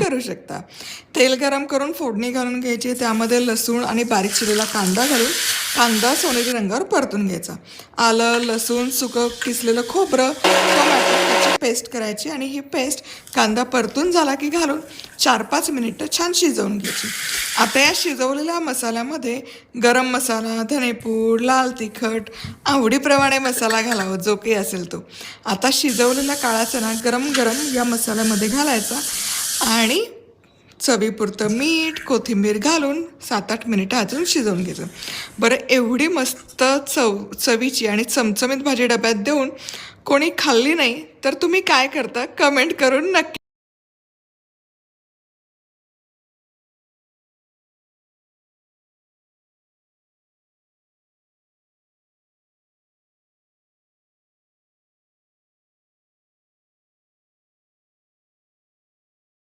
करू शकता. तेल गरम करून फोडणी घालून घ्यायची. त्यामध्ये लसूण आणि बारीक चिरलेला कांदा घालून कांदा सोनेरी रंगावर परतून घ्यायचा. आलं, लसूण, सुकं किसलेलं खोबरं, टोमॅटो याची पेस्ट करायची आणि ही पेस्ट कांदा परतून झाला की घालून 4-5 मिनिटं छान शिजवून घ्यायची. आता या शिजवलेल्या मसाल्यामध्ये गरम मसाला, धनेपूड, लाल तिखट, आवडीप्रमाणे मसाला घालावा जो काही असेल तो. आता शिजवलेला काळा चणा गरम गरम या मसाल्यामध्ये घालायचा आणि चवीपुरतं मीठ, कोथिंबीर घालून 7-8 मिनिटं अजून शिजवून घ्यायचं. बरं, एवढी मस्त चवीची आणि चमचमीत भाजी डब्यात देऊन कोणी खाल्ली नाही तर तुम्ही काय करता कमेंट करून नक्की